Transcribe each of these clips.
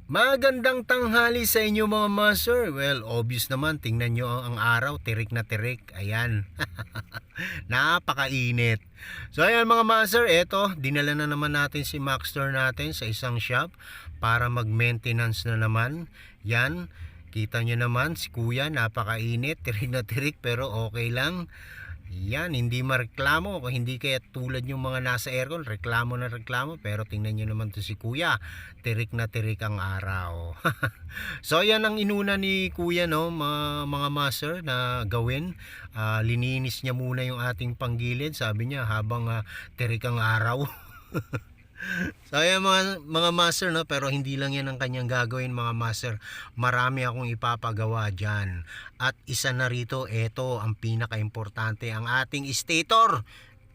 Magandang tanghali sa inyo mga master. Well, obvious naman, tingnan nyo ang araw, tirik na tirik. Ayan, napakainit. So ayan mga master, eto, dinala na naman natin si Maxster natin sa isang shop para mag-maintenance na naman. Yan, kita nyo naman si kuya, napakainit, tirik na tirik pero okay lang. Yan, hindi mareklamo, hindi kaya tulad yung mga nasa aircon, reklamo na reklamo, pero tingnan nyo naman to si kuya, tirik na tirik ang araw. So yan ang inuna ni kuya, no, mga master na gawin. Lininis niya muna yung ating panggilid, sabi niya habang tirik ang araw. So ayan mga master, no, pero hindi lang yan ang kanyang gagawin mga master. Marami akong ipapagawa dyan. At isa na rito, eto ang pinaka-importante, ang ating stator.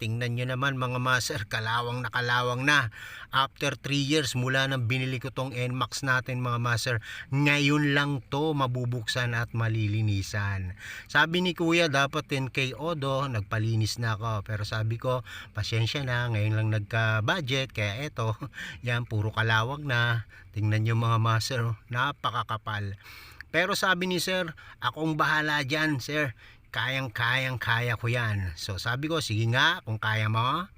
Tingnan nyo naman mga master, kalawang na. After 3 years mula nang binili ko tong NMAX natin mga master, ngayon lang to mabubuksan at malilinisan. Sabi ni kuya dapat 10K odo, nagpalinis na ako. Pero sabi ko, pasensya na, ngayon lang nagka-budget, kaya eto, yan, puro kalawang na. Tingnan nyo mga master, napakakapal. Pero sabi ni sir, akong bahala dyan sir, kaya ko yan. So sabi ko, sige nga kung kaya mo.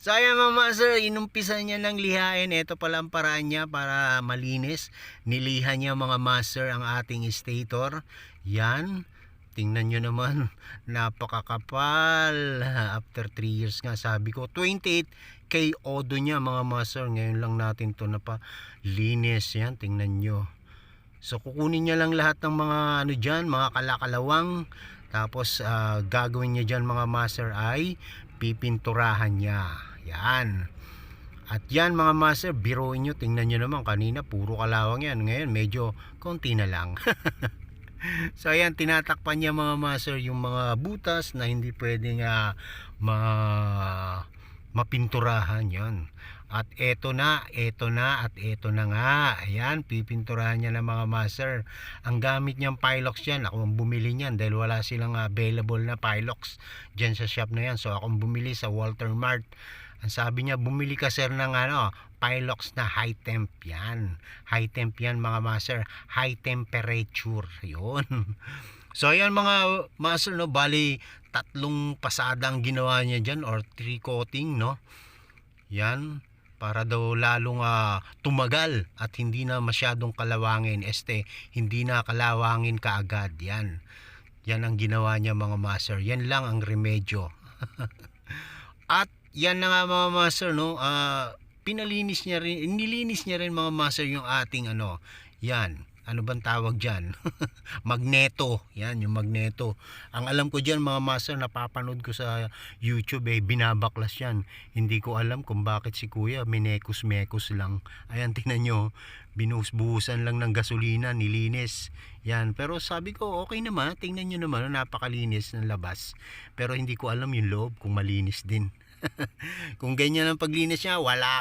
So ayan mga master, inumpisa niya ng lihain. Ito pala ang paraan niya para malinis. Nilihan niya mga master ang ating stator. Yan, tingnan nyo naman, napakakapal. After 3 years nga, sabi ko 28K odo niya mga master. Ngayon lang natin to napalinis. Yan, tingnan nyo. So kukunin niya lang lahat ng mga ano dyan, mga kalakalawang. Tapos gagawin niya dyan mga master ay pipinturahan niya. Yan. At yan mga master, biruin nyo, tingnan nyo naman, kanina puro kalawang yan. Ngayon medyo konti na lang. So ayan, tinatakpan niya mga master yung mga butas na hindi pwedeng mapinturahan yan. At eto na nga. Ayan, pipinturahan niya ng mga master. Ang gamit niyang Pilox yan, ako ang bumili niyan dahil wala silang available na Pilox dyan sa shop na yan. So ako ang bumili sa Walter Mart. Ang sabi niya, bumili ka sir ng Pilox na high temp yan. High temp yan mga master. High temperature. Yun. So ayan mga master, no, bali 3 pasadang ginawa niya dyan or 3 coating, no. Yan, para daw lalong tumagal at hindi na masyadong kalawangin. Hindi na kalawangin kaagad. Yan ang ginawa niya mga master. Yan lang ang remedyo. At yan na nga mga master, no, nilinis niya rin mga master yung ating yan, ano bang tawag dyan? Magneto. Yan, yung magneto. Ang alam ko dyan mga master, napapanood ko sa YouTube, binabaklas yan. Hindi ko alam kung bakit si kuya minekos-mekos lang. Ayan, tingnan nyo, binuhos-buhusan lang ng gasolina, nilinis. Yan, pero sabi ko okay naman, tingnan nyo naman, napakalinis ng labas. Pero hindi ko alam yung loob kung malinis din. Kung ganyan ang paglinis niya, wala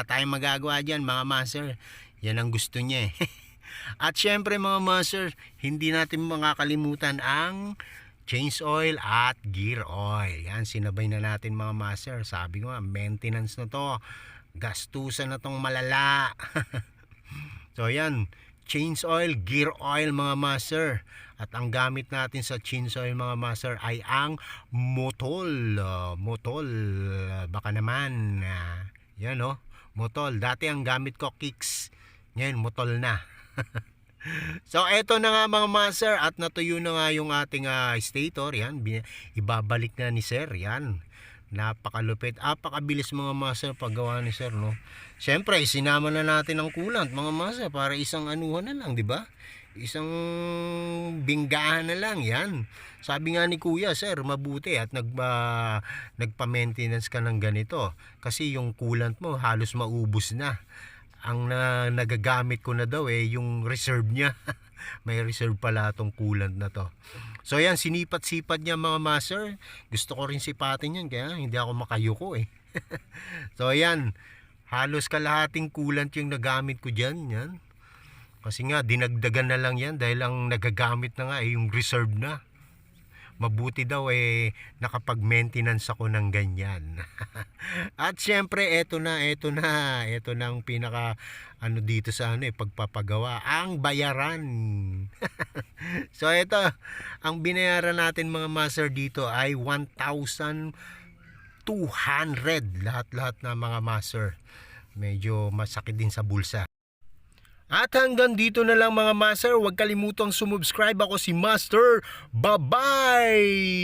tayong magagawa dyan mga master. Yan ang gusto niya. At syempre mga master, hindi natin makakalimutan ang change oil at gear oil. Yan, sinabay na natin mga master. Sabi ko maintenance na to, gastusan na tong malala. So yan, change oil, gear oil mga master. At ang gamit natin sa change oil mga master ay ang Motol. Baka naman yan Motol. Dati ang gamit ko Kicks, ngayon Motol na. So eto na nga mga master, at natuyo na nga yung ating stator. Yan, ibabalik na ni sir. Yan, napakalupit, apakabilis mga master paggawa ni sir, no. Siyempre isinama na natin ang coolant mga master para isang anuhan na lang, di ba? Isang binggahan na lang. Yan, sabi nga ni kuya, sir, mabuti at nagpa-maintenance ka ng ganito kasi yung coolant mo halos maubos na. Ang nagagamit ko na daw yung reserve niya. May reserve pala tong coolant na to. So yan, sinipat-sipat niya mga master. Gusto ko rin sipatin yan, kaya hindi ako makayuko So yan, halos kalahating coolant yung nagamit ko dyan. Yan, kasi nga dinagdagan na lang yan dahil ang nagagamit na nga yung reserve na. mabuti daw nakapag-maintenance ako ng ganyan. At syempre eto na ang pinaka dito sa pagpapagawa, ang bayaran. So eto, ang binayaran natin mga master dito ay 1,200 lahat-lahat na mga master. Medyo masakit din sa bulsa. At hanggang dito na lang mga master, huwag kalimutang sumubscribe. Ako si Master. Bye-bye!